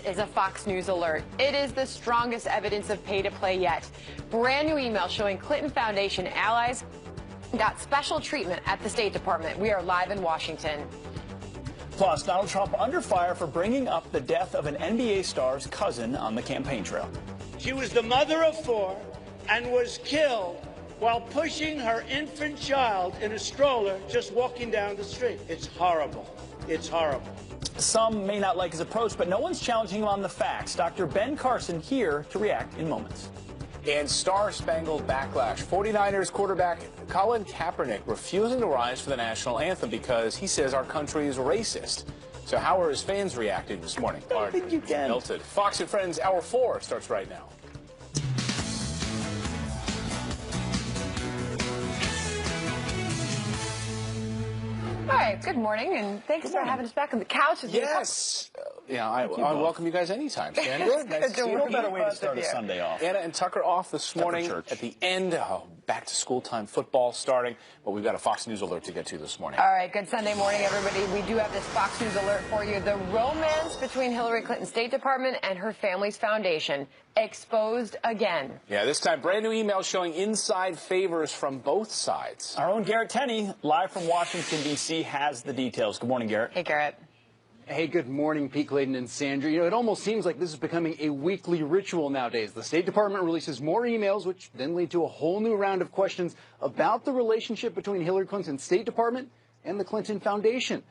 is a Fox News alert. It is the strongest evidence of pay to play yet. Brand new email showing Clinton Foundation allies got special treatment at the State Department. We are live in Washington. Plus, Donald Trump under fire for bringing up the death of an NBA star's cousin on the campaign trail. She was the mother of 4 and was killed while pushing her infant child in a stroller just walking down the street. It's horrible. It's horrible. Some may not like his approach, but no one's challenging him on the facts. Dr. Ben Carson here to react in moments. And star-spangled backlash. 49ers quarterback Colin Kaepernick refusing to rise for the national anthem because he says our country is racist. So how are his fans reacting this morning? I don't think you can. Melted. Fox and Friends Hour 4 starts right now. All right, good morning, and thanks for having us back on the couch. Yes. I welcome you guys anytime, Sandra. Nice to see you. No better way to start a Sunday off. Anna and Tucker off this morning at the end. Back to school time, football starting. But we've got a Fox News alert to get to this morning. All right, good Sunday morning, everybody. We do have this Fox News alert for you. The romance between Hillary Clinton's State Department and her family's foundation exposed again. Yeah, this time brand new email showing inside favors from both sides. Our own Garrett Tenney, live from Washington, D.C., has the details. Good morning, Garrett. Hey, Garrett. Hey, good morning, Pete, Clayton, and Sandra. You know, it almost seems like this is becoming a weekly ritual nowadays. The State Department releases more emails, which then lead to a whole new round of questions about the relationship between Hillary Clinton's State Department and the Clinton Foundation.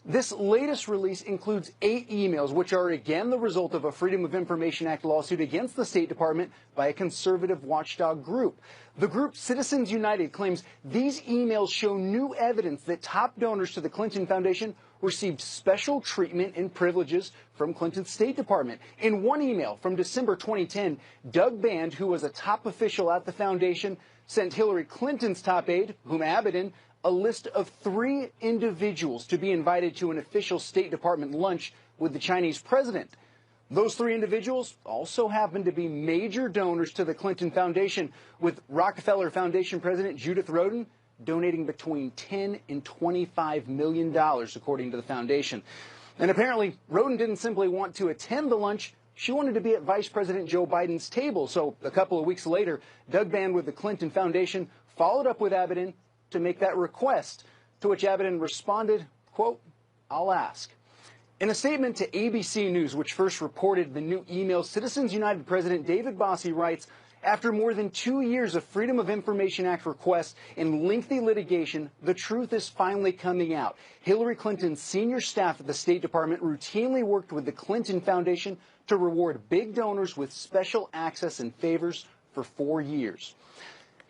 This latest release includes 8 emails, which are again the result of a Freedom of Information Act lawsuit against the State Department by a conservative watchdog group. The group Citizens United claims these emails show new evidence that top donors to the Clinton Foundation received special treatment and privileges from Clinton's State Department. In one email from December 2010, Doug Band, who was a top official at the foundation, sent Hillary Clinton's top aide, Huma Abedin, a list of 3 individuals to be invited to an official State Department lunch with the Chinese president. Those 3 individuals also happen to be major donors to the Clinton Foundation, with Rockefeller Foundation President Judith Rodin donating between $10 and $25 million, according to the foundation. And apparently, Rodin didn't simply want to attend the lunch. She wanted to be at Vice President Joe Biden's table. So a couple of weeks later, Doug Band with the Clinton Foundation followed up with Abedin to make that request, to which Abedin responded, quote, "I'll ask." In a statement to ABC News, which first reported the new email, Citizens United President David Bossie writes, "After more than 2 years of Freedom of Information Act requests and lengthy litigation, the truth is finally coming out. Hillary Clinton's senior staff at the State Department routinely worked with the Clinton Foundation to reward big donors with special access and favors for 4 years.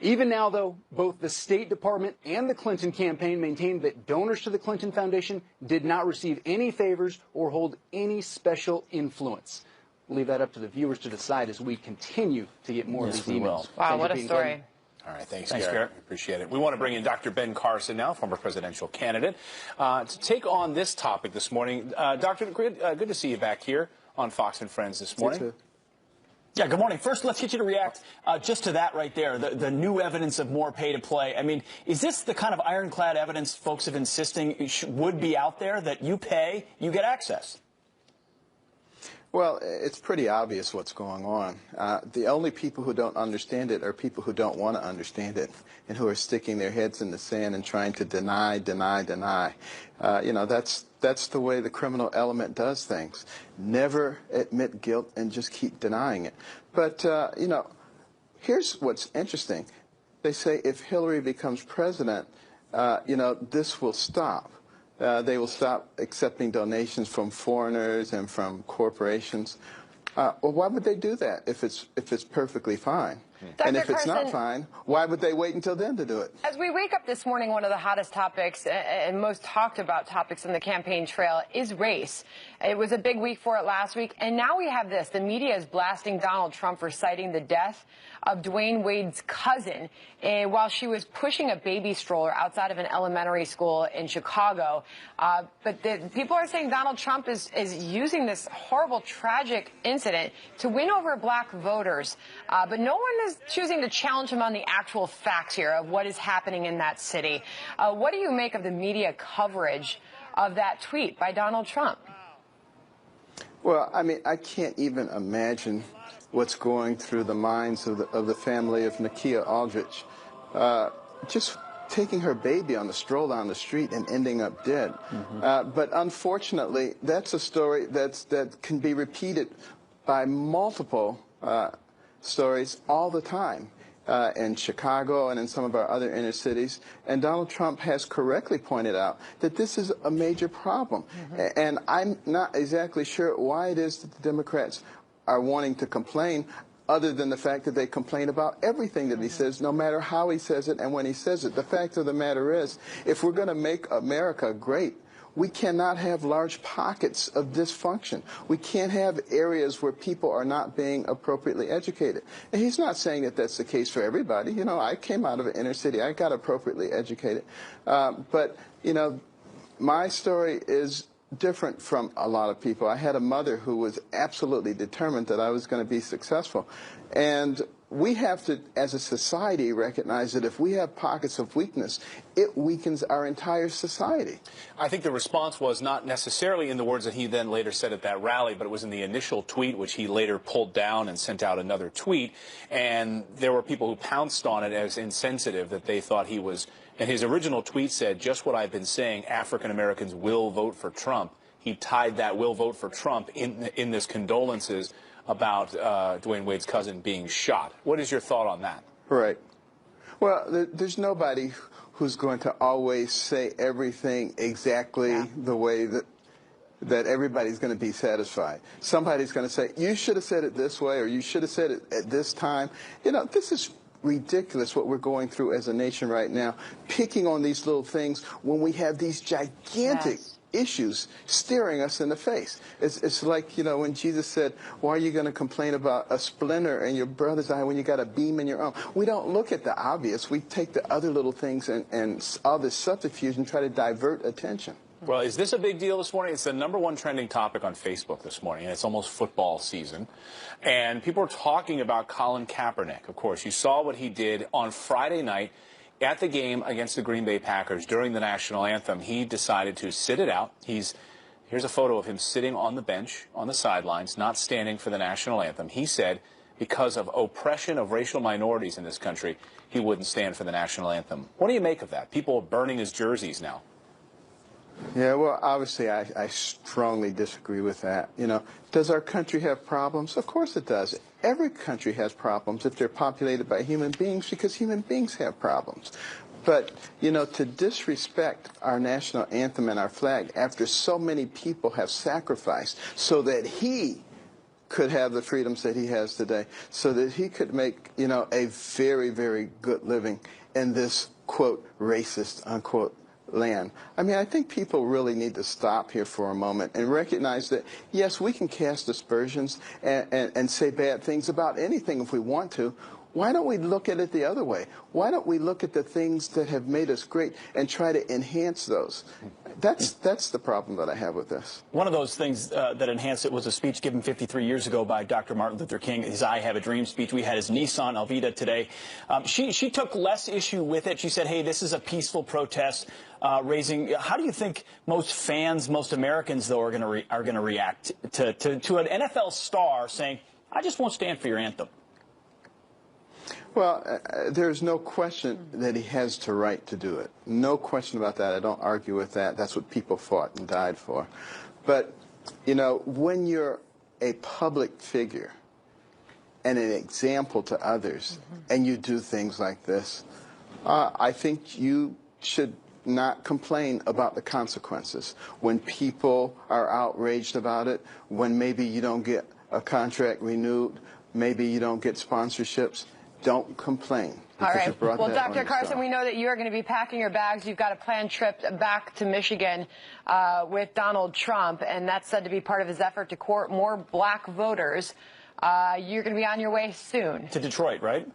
Even now, though, both the State Department and the Clinton campaign maintained that donors to the Clinton Foundation did not receive any favors or hold any special influence. We'll leave that up to the viewers to decide as we continue to get more of these emails. Wow, what a story. All right, thanks, Garrett. Appreciate it. We want to bring in Dr. Ben Carson now, former presidential candidate, to take on this topic this morning. Doctor, good to see you back here on Fox and Friends this morning. Yeah, good morning. First, let's get you to react just to that right there, the new evidence of more pay to play. I mean, is this the kind of ironclad evidence folks have insisting would be out there, that you pay, you get access? Well, it's pretty obvious what's going on. The only people who don't understand it are people who don't want to understand it and who are sticking their heads in the sand and trying to deny. You know, that's the way the criminal element does things. Never admit guilt and just keep denying it. But, you know, here's what's interesting. They say if Hillary becomes president, you know, this will stop. They will stop accepting donations from foreigners and from corporations. Well, why would they do that if it's perfectly fine? And if it's not fine, why would they wait until then to do it? As we wake up this morning, one of the hottest topics and most talked about topics in the campaign trail is race. It was a big week for it last week, and now we have this. The media is blasting Donald Trump for citing the death of Dwayne Wade's cousin while she was pushing a baby stroller outside of an elementary school in Chicago. But people are saying Donald Trump is using this horrible, tragic incident to win over black voters. But no one is choosing to challenge him on the actual facts here of what is happening in that city. What do you make of the media coverage of that tweet by Donald Trump? Well, I mean, I can't even imagine what's going through the minds of the family of Nakia Aldrich. Just taking her baby on a stroll down the street and ending up dead. But unfortunately, that's a story that can be repeated by multiple stories all the time. In Chicago and in some of our other inner cities. And Donald Trump has correctly pointed out that this is a major problem. And I'm not exactly sure why it is that the Democrats are wanting to complain, other than the fact that they complain about everything that he says, no matter how he says it and when he says it. The fact of the matter is, if we're going to make America great, we cannot have large pockets of dysfunction. We can't have areas where people are not being appropriately educated. And he's not saying that that's the case for everybody. You know, I came out of an inner city. I got appropriately educated. But, you know, my story is different from a lot of people. I had a mother who was absolutely determined that I was going to be successful. And we have to, as a society, recognize that if we have pockets of weakness, it weakens our entire society. I think the response was not necessarily in the words that he then later said at that rally, but it was in the initial tweet, which he later pulled down and sent out another tweet. And there were people who pounced on it as insensitive, that they thought he was, and his original tweet said, just what I've been saying, African Americans will vote for Trump. He tied that will vote for Trump in this condolences about Dwayne Wade's cousin being shot. What is your thought on that? Right. Well, there's nobody who's going to always say everything exactly the way that everybody's going to be satisfied. Somebody's going to say, you should have said it this way, or you should have said it at this time. You know, this is ridiculous what we're going through as a nation right now, picking on these little things when we have these gigantic issues staring us in the face. It's like, you know, when Jesus said, why are you going to complain about a splinter in your brother's eye when you got a beam in your own? We don't look at the obvious. We take the other little things and all this subterfuge and try to divert attention. Well, is this a big deal this morning? It's the #1 trending topic on Facebook this morning, and it's almost football season. And people are talking about Colin Kaepernick. Of course, you saw what he did on Friday night at the game against the Green Bay Packers during the national anthem. He decided to sit it out. Here's a photo of him sitting on the bench, on the sidelines, not standing for the national anthem. He said because of oppression of racial minorities in this country, he wouldn't stand for the national anthem. What do you make of that? People are burning his jerseys now. Yeah, well, obviously, I strongly disagree with that. You know, does our country have problems? Of course it does. Every country has problems if they're populated by human beings, because human beings have problems. But, you know, to disrespect our national anthem and our flag after so many people have sacrificed so that he could have the freedoms that he has today, so that he could make, you know, a very, very good living in this, quote, racist, unquote, land. I mean, I think people really need to stop here for a moment and recognize that, yes, we can cast aspersions and say bad things about anything if we want to. Why don't we look at it the other way? Why don't we look at the things that have made us great and try to enhance those? That's the problem that I have with this. One of those things that enhanced it was a speech given 53 years ago by Dr. Martin Luther King, his I Have a Dream speech. We had his niece on, Alvida, today. She took less issue with it. She said, hey, this is a peaceful protest raising. How do you think most fans, most Americans, though, are going to react to an NFL star saying, I just won't stand for your anthem? Well, there's no question that he has the right to do it. No question about that. I don't argue with that. That's what people fought and died for. But, you know, when you're a public figure and an example to others, and you do things like this, I think you should not complain about the consequences. When people are outraged about it, when maybe you don't get a contract renewed, maybe you don't get sponsorships, don't complain. All right. Well, Dr. Carson, we know that you are going to be packing your bags. You've got a planned trip back to Michigan with Donald Trump, and that's said to be part of his effort to court more black voters. You're going to be on your way soon. To Detroit, right?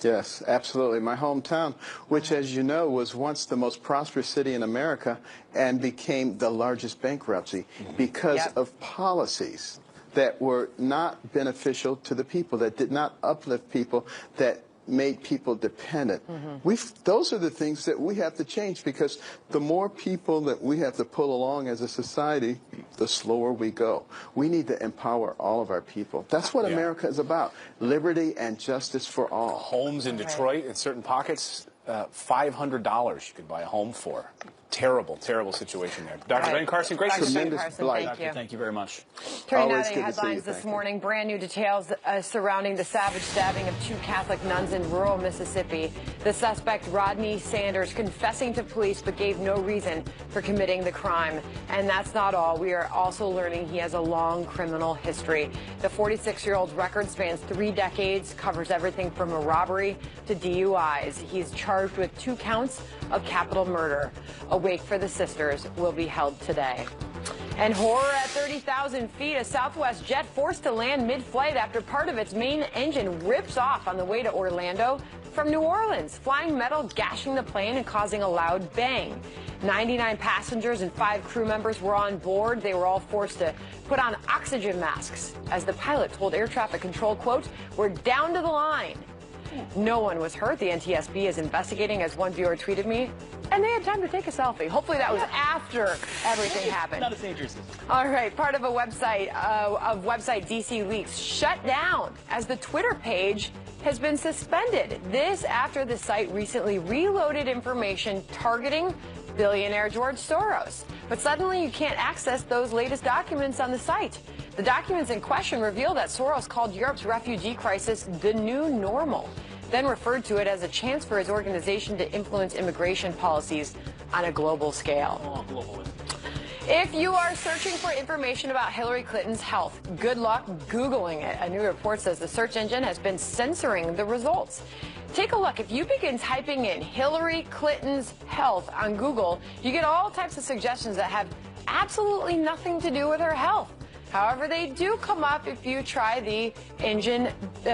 Yes, absolutely. My hometown, which, as you know, was once the most prosperous city in America and became the largest bankruptcy because of policies that were not beneficial to the people, that did not uplift people, that made people dependent. Those are the things that we have to change, because the more people that we have to pull along as a society, the slower we go. We need to empower all of our people. That's what America is about, liberty and justice for all. Homes in Detroit, in certain pockets, $500 you could buy a home for. Terrible, terrible situation there. Dr. Ben Carson, great to see you. Thank you very much. Turning now to headlines this morning, brand new details surrounding the savage stabbing of 2 Catholic nuns in rural Mississippi. The suspect, Rodney Sanders, confessing to police but gave no reason for committing the crime. And that's not all. We are also learning he has a long criminal history. The 46-year-old's record spans 3 decades, covers everything from a robbery to DUIs. He's charged with 2 counts of capital murder. A wake for the sisters will be held today. And horror at 30,000 feet, a Southwest jet forced to land mid-flight after part of its main engine rips off on the way to Orlando from New Orleans. Flying metal gashing the plane and causing a loud bang. 99 passengers and 5 crew members were on board. They were all forced to put on oxygen masks as the pilot told air traffic control, quote, "We're down to the line." No one was hurt. The NTSB is investigating, as one viewer tweeted me, and they had time to take a selfie. Hopefully that was after everything happened. Not as dangerous. All right, part of a website DC Leaks shut down as the Twitter page has been suspended. This after the site recently reloaded information targeting billionaire George Soros. But suddenly you can't access those latest documents on the site. The documents in question reveal that Soros called Europe's refugee crisis the new normal, then referred to it as a chance for his organization to influence immigration policies on a global scale. If you are searching for information about Hillary Clinton's health, good luck Googling it. A new report says the search engine has been censoring the results. Take a look. If you begin typing in Hillary Clinton's health on Google, you get all types of suggestions that have absolutely nothing to do with her health. However, they do come up if you try the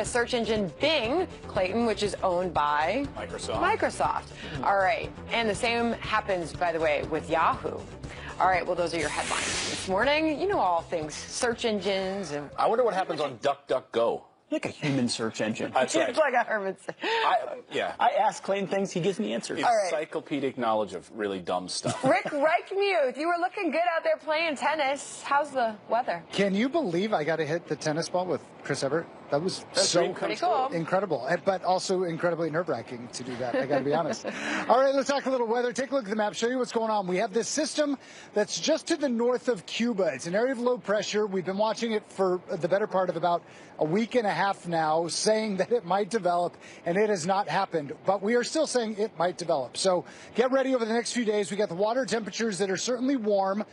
search engine Bing, Clayton, which is owned by Microsoft. All right. And the same happens, by the way, with Yahoo. All right, well, those are your headlines this morning. You know all things search engines. And I wonder what happens on DuckDuckGo. Like a human search engine. That's right. It's like a hermit. I ask Clayton things, he gives me answers. Encyclopedic knowledge of really dumb stuff. Rick Reichmuth, you were looking good out there playing tennis. How's the weather? Can you believe I got to hit the tennis ball with Chris Everett? That was pretty cool. Incredible, but also incredibly nerve-wracking to do that, I got to be honest. All right, let's talk a little weather. Take a look at the map, show you what's going on. We have this system that's just to the north of Cuba. It's an area of low pressure. We've been watching it for the better part of about a week and a half now, saying that it might develop, and it has not happened. But we are still saying it might develop. So get ready over the next few days. We got the water temperatures that are certainly warm,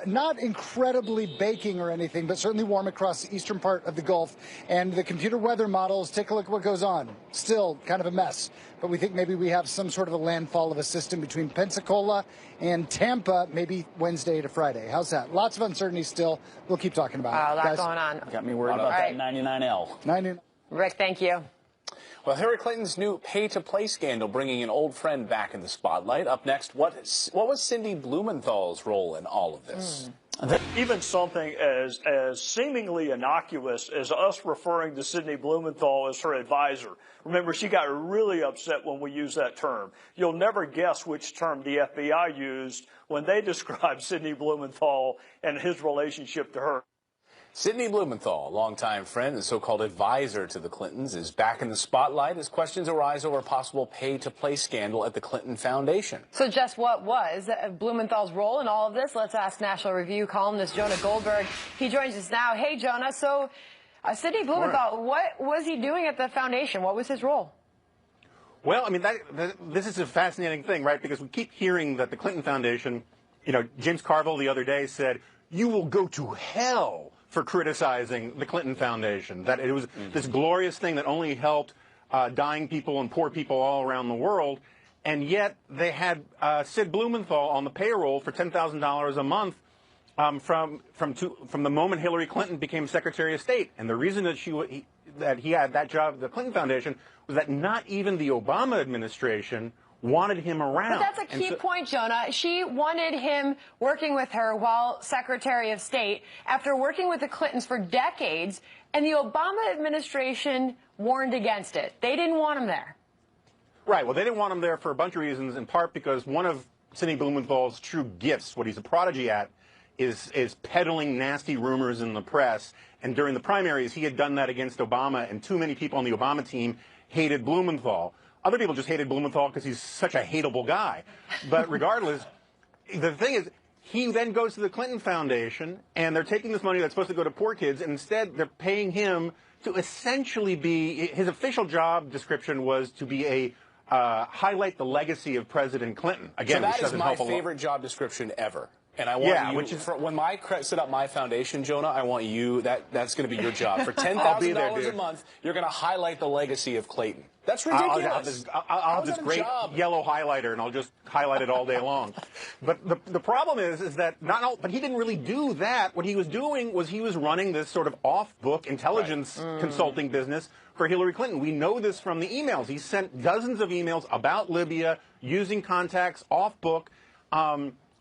not incredibly baking or anything, but certainly warm across the eastern part of the Gulf. And the computer weather models, take a look at what goes on. Still kind of a mess. But we think maybe we have some sort of a landfall of a system between Pensacola and Tampa, maybe Wednesday to Friday. How's that? Lots of uncertainty still. We'll keep talking about it. A lot going on. Got me worried about that 99L. Rick, thank you. Well, Hillary Clinton's new pay-to-play scandal bringing an old friend back in the spotlight. Up next, what was Cindy Blumenthal's role in all of this? Even something as seemingly innocuous as us referring to Sidney Blumenthal as her advisor. Remember, she got really upset when we used that term. You'll never guess which term the FBI used when they described Sidney Blumenthal and his relationship to her. Sidney Blumenthal, a longtime friend and so-called advisor to the Clintons, is back in the spotlight as questions arise over a possible pay-to-play scandal at the Clinton Foundation. So just what was Blumenthal's role in all of this? Let's ask National Review columnist Jonah Goldberg. He joins us now. Hey, Jonah. So Sidney Blumenthal, what was he doing at the foundation? What was his role? Well, I mean, this is a fascinating thing, right? Because we keep hearing that the Clinton Foundation, James Carville the other day said, you will go to hell for criticizing the Clinton Foundation, that it was this glorious thing that only helped dying people and poor people all around the world, and yet they had Sid Blumenthal on the payroll for $10,000 a month from the moment Hillary Clinton became Secretary of State. And the reason that he had that job at the Clinton Foundation was that not even the Obama administration wanted him around. But that's a key point, Jonah. She wanted him working with her while Secretary of State after working with the Clintons for decades, and the Obama administration warned against it. They didn't want him there. Right. Well, they didn't want him there for a bunch of reasons, in part because one of Sidney Blumenthal's true gifts, what he's a prodigy at, is peddling nasty rumors in the press. And during the primaries, he had done that against Obama, and too many people on the Obama team hated Blumenthal. Other people just hated Blumenthal because he's such a hateable guy. But regardless, the thing is, he then goes to the Clinton Foundation, and they're taking this money that's supposed to go to poor kids, and instead they're paying him to essentially be, his official job description was to be a highlight the legacy of President Clinton. Again, so that is my favorite job description ever. And I want when I set up my foundation, Jonah, I want you, that's going to be your job. For $10,000 a month, you're going to highlight the legacy of Clayton. That's ridiculous. I'll have this great yellow highlighter, and I'll just highlight it all day long. But the problem is that but he didn't really do that. What he was doing was he was running this sort of off-book intelligence consulting business for Hillary Clinton. We know this from the emails. He sent dozens of emails about Libya using contacts off-book,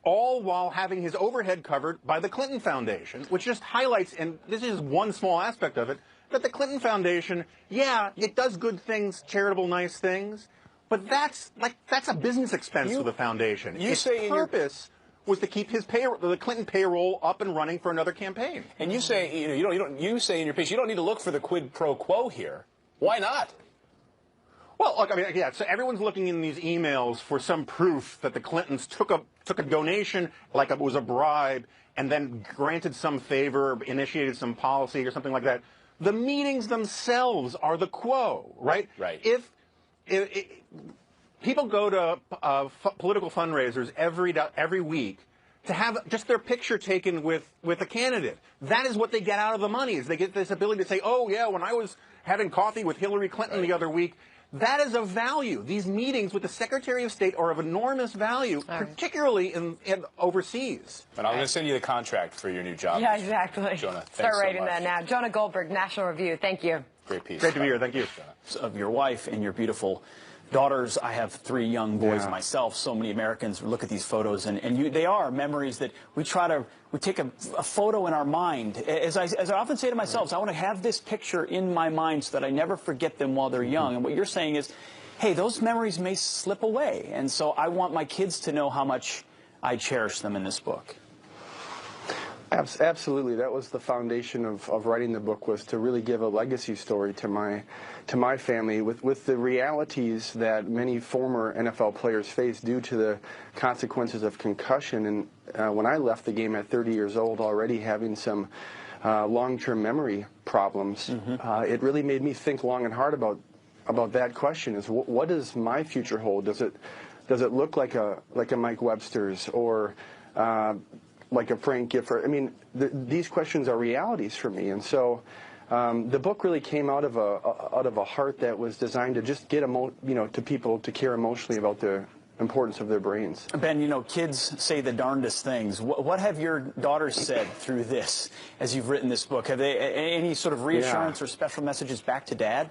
all while having his overhead covered by the Clinton Foundation, which just highlights, and this is one small aspect of it, that the Clinton Foundation, yeah, it does good things, charitable, nice things, but that's a business expense for the foundation. Its purpose was to keep the Clinton payroll up and running for another campaign. And you say you say in your piece you don't need to look for the quid pro quo here. Why not? Well, look, I mean, yeah, so everyone's looking in these emails for some proof that the Clintons took a donation like it was a bribe and then granted some favor, initiated some policy or something like that. The meetings themselves are the quo, right? Right. If people go to political fundraisers every week to have just their picture taken with a candidate, that is what they get out of the money. Is they get this ability to say, "Oh yeah, when I was having coffee with Hillary Clinton the other week." That is of value. These meetings with the Secretary of State are of enormous value, particularly in overseas. And I'm going to send you the contract for your new job. Yeah, exactly. Jonah, start writing that now. Jonah Goldberg, National Review. Thank you. Great piece. Great to be here. Thank you. Of your wife and your beautiful daughters. I have 3 young boys myself. So many Americans look at these photos, and they are memories that we take a photo in our mind. As I often say to myself, I want to have this picture in my mind so that I never forget them while they're young. And what you're saying is, hey, those memories may slip away. And so I want my kids to know how much I cherish them in this book. Absolutely. That was the foundation of writing the book, was to really give a legacy story to my family with the realities that many former NFL players face due to the consequences of concussion. And when I left the game at 30 years old, already having some long-term memory problems, it really made me think long and hard about that question: is what does my future hold? Does it look like a Mike Webster's or like a Frank Gifford? I mean, these questions are realities for me, and so the book really came out of a heart that was designed to just get to people to care emotionally about the importance of their brains. Ben, kids say the darndest things. What have your daughters said through this as you've written this book? Have they any sort of reassurance or special messages back to Dad?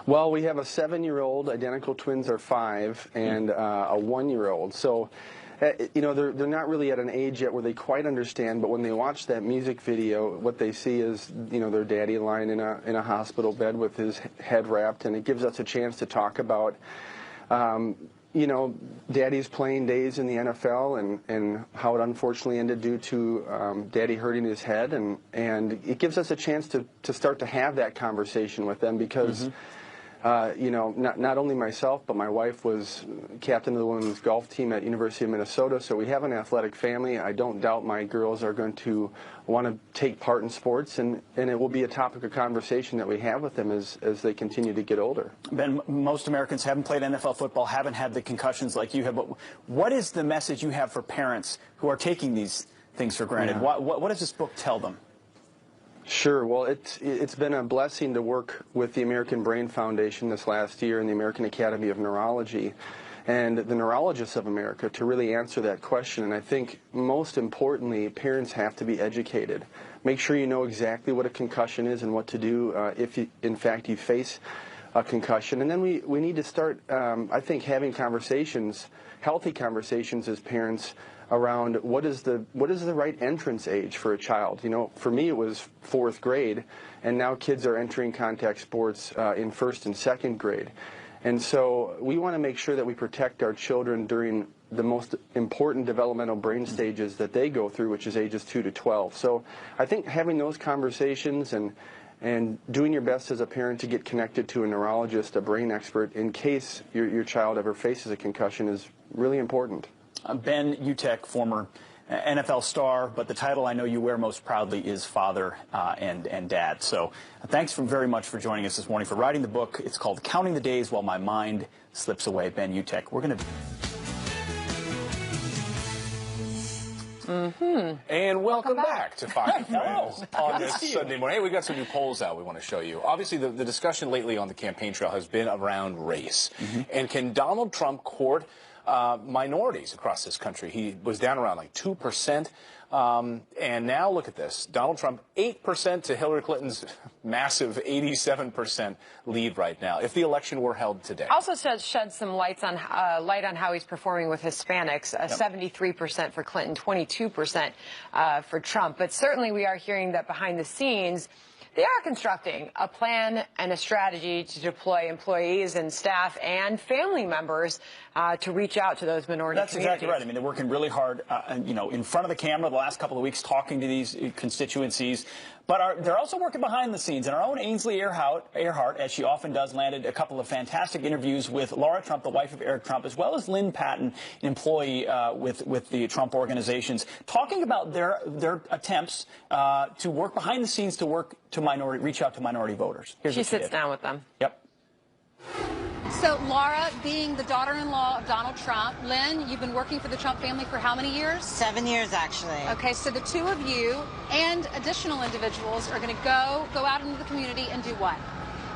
Well, we have a 7-year-old, identical twins are 5, and a 1-year-old. So they're not really at an age yet where they quite understand, but when they watch that music video, what they see is, their daddy lying in a hospital bed with his head wrapped, and it gives us a chance to talk about, Daddy's playing days in the NFL and how it unfortunately ended due to Daddy hurting his head, and it gives us a chance to start to have that conversation with them because not only myself, but my wife was captain of the women's golf team at University of Minnesota, so we have an athletic family. I don't doubt my girls are going to want to take part in sports, and it will be a topic of conversation that we have with them as they continue to get older. Ben, most Americans haven't played NFL football, haven't had the concussions like you have, but what is the message you have for parents who are taking these things for granted? What does this book tell them? Sure. Well, it's been a blessing to work with the American Brain Foundation this last year and the American Academy of Neurology and the neurologists of America to really answer that question. And I think most importantly, parents have to be educated. Make sure you know exactly what a concussion is and what to do if, in fact, you face a concussion. And then we need to start, I think, having conversations, healthy conversations as parents around what is the right entrance age for a child. You know, for me it was 4th grade, and now kids are entering contact sports in 1st and 2nd grade. And so we want to make sure that we protect our children during the most important developmental brain stages that they go through, which is ages 2 to 12. So I think having those conversations and doing your best as a parent to get connected to a neurologist, a brain expert, in case your child ever faces a concussion is really important. Ben Utecht, former NFL star, but the title I know you wear most proudly is father and dad. So thanks very much for joining us this morning, for writing the book. It's called Counting the Days While My Mind Slips Away. Ben Utecht. We're going to... And welcome back to Fox and Friends on this Sunday morning. Hey, we got some new polls out we want to show you. Obviously, the discussion lately on the campaign trail has been around race. And can Donald Trump court minorities across this country? He was down around like 2%. And now look at this. Donald Trump, 8% to Hillary Clinton's massive 87% lead right now, if the election were held today. Also shed some light on how he's performing with Hispanics, 73% for Clinton, 22% for Trump. But certainly we are hearing that behind the scenes, they are constructing a plan and a strategy to deploy employees and staff and family members to reach out to those minority communities. That's exactly right. I mean, they're working really hard, you know, in front of the camera the last couple of weeks, talking to these constituencies. But they're also working behind the scenes. And our own Ainsley Earhart, as she often does, landed a couple of fantastic interviews with Laura Trump, the wife of Eric Trump, as well as Lynn Patton, an employee with the Trump organizations, talking about their attempts to work behind the scenes to reach out to minority voters. She sits down with them. Yep. So, Laura, being the daughter-in-law of Donald Trump, Lynn, you've been working for the Trump family for how many years? 7 years, actually. Okay, so the two of you and additional individuals are going to go out into the community and do what?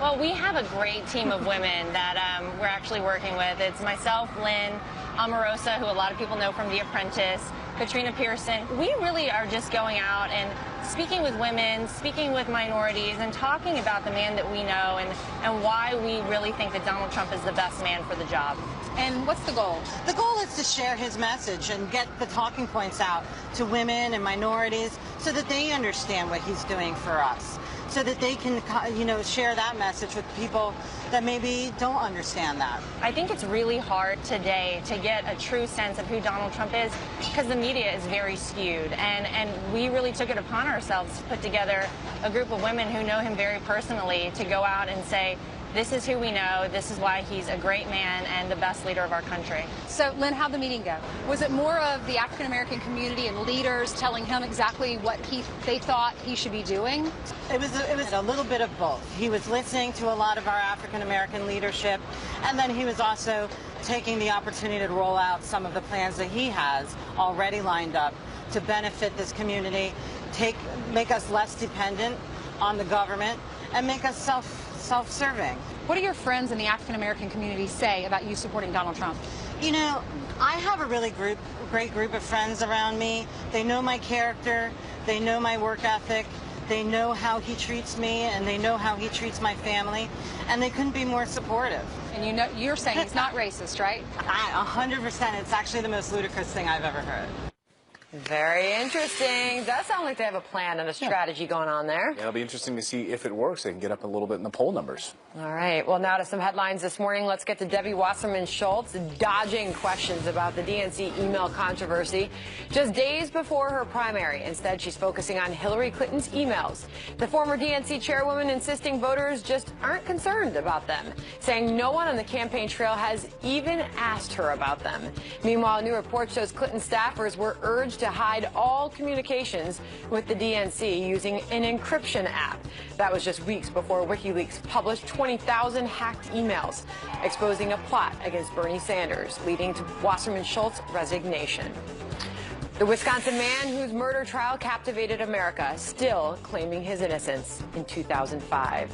Well, we have a great team of women that we're actually working with. It's myself, Lynn, Omarosa, who a lot of people know from The Apprentice, Katrina Pearson. We really are just going out and speaking with women, speaking with minorities, and talking about the man that we know and why we really think that Donald Trump is the best man for the job. And what's the goal? The goal is to share his message and get the talking points out to women and minorities so that they understand what he's doing for us, so that they can, you know, share that message with people that maybe don't understand that. I think it's really hard today to get a true sense of who Donald Trump is because the media is very skewed, and we really took it upon ourselves to put together a group of women who know him very personally to go out and say, this is who we know, this is why he's a great man and the best leader of our country. So, Lynn, how'd the meeting go? Was it more of the African-American community and leaders telling him exactly what they thought he should be doing? It was a little bit of both. He was listening to a lot of our African-American leadership, and then he was also taking the opportunity to roll out some of the plans that he has already lined up to benefit this community, make us less dependent on the government, and make us self-serving. What do your friends in the African-American community say about you supporting Donald Trump? You know, I have a really great group of friends around me. They know my character, they know my work ethic, they know how he treats me, and they know how he treats my family, and they couldn't be more supportive. And you know, you're saying he's not racist, right? 100%. It's actually the most ludicrous thing I've ever heard. Very interesting. Does sound like they have a plan and a strategy going on there. Yeah, it'll be interesting to see if it works. They can get up a little bit in the poll numbers. All right. Well, now to some headlines this morning. Let's get to Debbie Wasserman Schultz dodging questions about the DNC email controversy just days before her primary. Instead, she's focusing on Hillary Clinton's emails. The former DNC chairwoman insisting voters just aren't concerned about them, saying no one on the campaign trail has even asked her about them. Meanwhile, a new report shows Clinton staffers were urged to hide all communications with the DNC using an encryption app. That was just weeks before WikiLeaks published 20,000 hacked emails exposing a plot against Bernie Sanders, leading to Wasserman Schultz's resignation. The Wisconsin man whose murder trial captivated America, still claiming his innocence in 2005.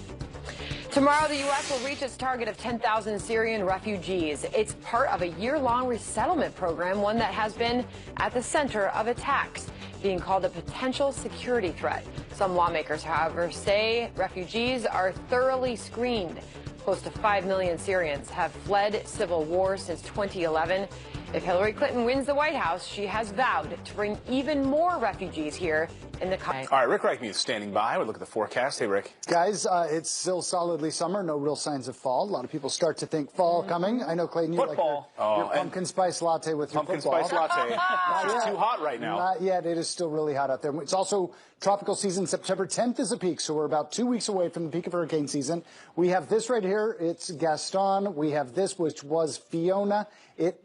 Tomorrow, the U.S. will reach its target of 10,000 Syrian refugees. It's part of a year-long resettlement program, one that has been at the center of attacks, being called a potential security threat. Some lawmakers, however, say refugees are thoroughly screened. Close to 5 million Syrians have fled civil war since 2011. If Hillary Clinton wins the White House, she has vowed to bring even more refugees here in the country. All right, Rick Reichme is standing by. We'll look at the forecast. Hey, Rick. Guys, it's still solidly summer. No real signs of fall. A lot of people start to think fall coming. I know, Clayton, you like your pumpkin spice latte with your football. Pumpkin spice latte. It's too hot right now. Not yet. It is still really hot out there. It's also tropical season. September 10th is a peak, so we're about 2 weeks away from the peak of hurricane season. We have this right here. It's Gaston. We have this, which was Fiona.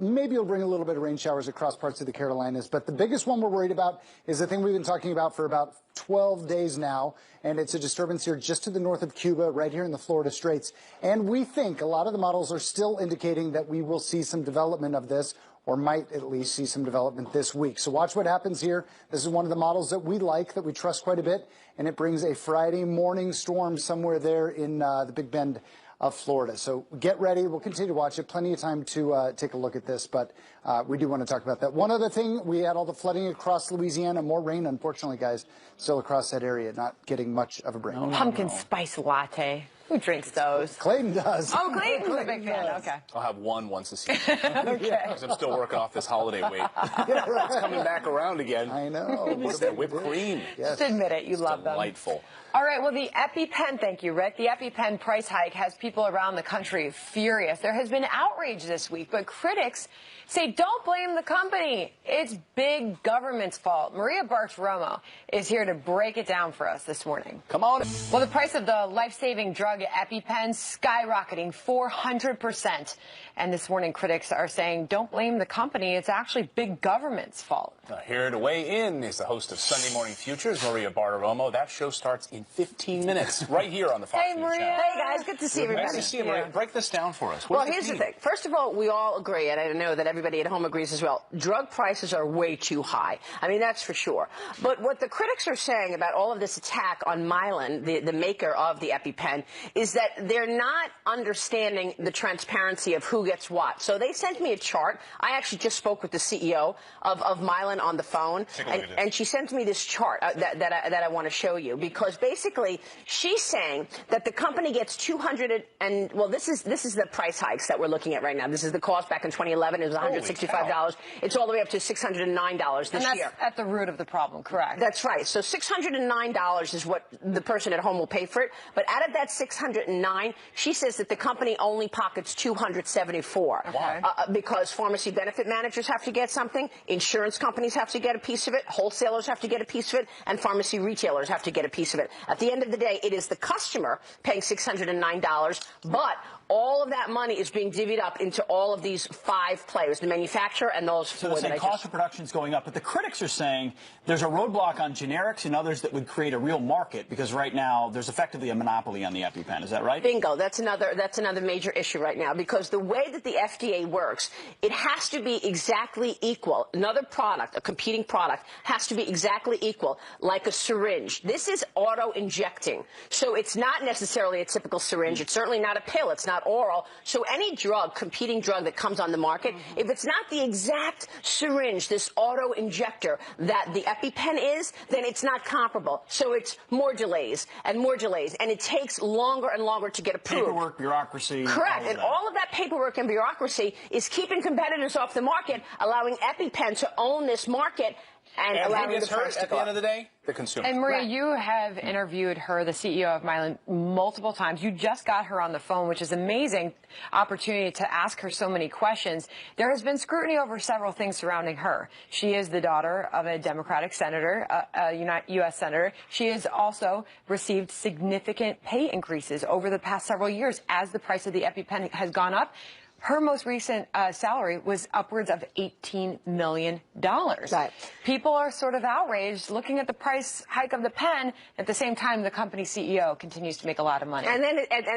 Maybe it'll bring a little bit of rain showers across parts of the Carolinas, but the biggest one we're worried about is the thing we've been talking about for about 12 days now, and it's a disturbance here just to the north of Cuba, right here in the Florida Straits. And we think a lot of the models are still indicating that we will see some development of this, or might at least see some development this week. So watch what happens here. This is one of the models that we like, that we trust quite a bit, and it brings a Friday morning storm somewhere there in the Big Bend of Florida. So get ready. We'll continue to watch it. Plenty of time to take a look at this, but we do want to talk about that. One other thing, we had all the flooding across Louisiana. More rain, unfortunately, guys, still across that area. Not getting much of a break. Pumpkin spice latte. Who drinks those? Clayton does. Oh, Clayton's a big fan. Okay. I'll have one once a season. Okay. Because I'm still working off this holiday weight. It's coming back around again. I know. Whipped cream. Yes. Just admit it. You love them. Delightful. All right, well, the EpiPen, thank you, Rick. The EpiPen price hike has people around the country furious. There has been outrage this week, but critics say don't blame the company. It's big government's fault. Maria Bartiromo is here to break it down for us this morning. Come on. Well, the price of the life-saving drug EpiPen skyrocketing 400%. And this morning, critics are saying don't blame the company. It's actually big government's fault. Here to weigh in is the host of Sunday Morning Futures, Maria Bartiromo. That show starts in 15 minutes, right here on the Fox News Maria. channel. Hey, guys, good to see everybody. Nice to see you, Maria. Break this down for us. Well, here's the thing. First of all, we all agree, and I know that everybody at home agrees as well, drug prices are way too high. I mean, that's for sure. But what the critics are saying about all of this attack on Mylan, the maker of the EpiPen, is that they're not understanding the transparency of who gets what. So they sent me a chart. I actually just spoke with the CEO of Mylan on the phone, and she sent me this chart that I want to show you, because basically she's saying that the company gets this is the price hikes that we're looking at right now. This is the cost back in 2011. It was $165. It's all the way up to $609 this year. At the root of the problem, correct? That's right. So $609 is what the person at home will pay for it. But out of that $609, she says that the company only pockets $274. Okay. Because pharmacy benefit managers have to get something, insurance companies have to get a piece of it, wholesalers have to get a piece of it, and pharmacy retailers have to get a piece of it. At the end of the day, it is the customer paying $609, but all of that money is being divvied up into all of these 5 players, the manufacturer and those 4 So the cost of production is going up, but the critics are saying there's a roadblock on generics and others that would create a real market, because right now there's effectively a monopoly on the EpiPen. Is that right? Bingo. That's another major issue right now, because the way that the FDA works, it has to be exactly equal. Another product, a competing product, has to be exactly equal, like a syringe. This is auto-injecting, so it's not necessarily a typical syringe. It's certainly not a pill. It's not oral. So any drug, competing drug that comes on the market, if it's not the exact syringe, this auto-injector that the EpiPen is, then it's not comparable. So it's more delays, and it takes longer and longer to get approved. Paperwork, bureaucracy. Correct. And all of that paperwork and bureaucracy is keeping competitors off the market, allowing EpiPen to own this market, and allowing the price to at go the up. end of the day? The consumer. And Maria, Right. you have interviewed her, the CEO of Mylan, multiple times. You just got her on the phone, which is an amazing opportunity to ask her so many questions. There has been scrutiny over several things surrounding her. She is the daughter of a Democratic senator, a U.S. senator. She has also received significant pay increases over the past several years as the price of the EpiPen has gone up. Her most recent salary was upwards of $18 million. Right. People are sort of outraged looking at the price hike of the pen. At the same time, the company CEO continues to make a lot of money. And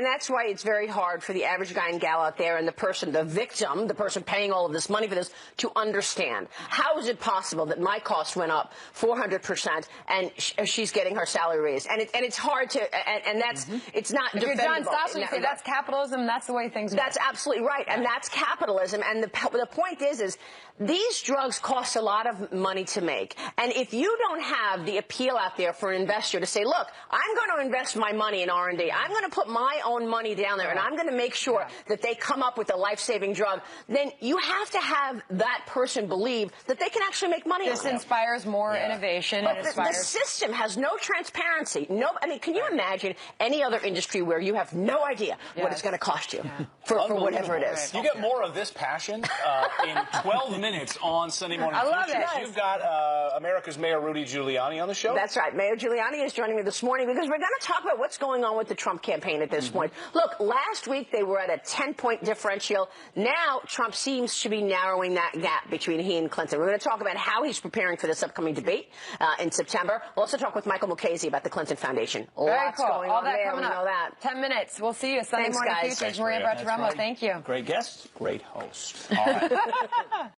that's why it's very hard for the average guy and gal out there, and the person, the victim, the person paying all of this money for this, to understand. How is it possible that my cost went up 400% and she's getting her salary raised? And it's hard to, and that's, it's not if you're defendable. John Stossel, you say that's capitalism, that's the way things are. That's absolutely right. and that's capitalism. And the point is these drugs cost a lot of money to make. And if you don't have the appeal out there for an investor to say, look, I'm going to invest my money in R&D. I'm going to put my own money down there, and I'm going to make sure that they come up with a life-saving drug, then you have to have that person believe that they can actually make money. This inspires more innovation. But the system has no transparency. I mean, can you imagine any other industry where you have no idea what it's going to cost you for whatever it is? You get more of this passion in 12 minutes on Sunday Morning I love Futures. it. You've got America's Mayor Rudy Giuliani on the show. That's right. Mayor Giuliani is joining me this morning because we're going to talk about what's going on with the Trump campaign at this point. Look, last week they were at a 10-point differential. Now Trump seems to be narrowing that gap between he and Clinton. We're going to talk about how he's preparing for this upcoming debate in September. We'll also talk with Michael Mukasey about the Clinton Foundation. Very cool. Going All on that there. coming We up. know that. 10 minutes. We'll see you Sunday Morning Futures. Maria Bartiromo, thank you. Great guest, great host. All right.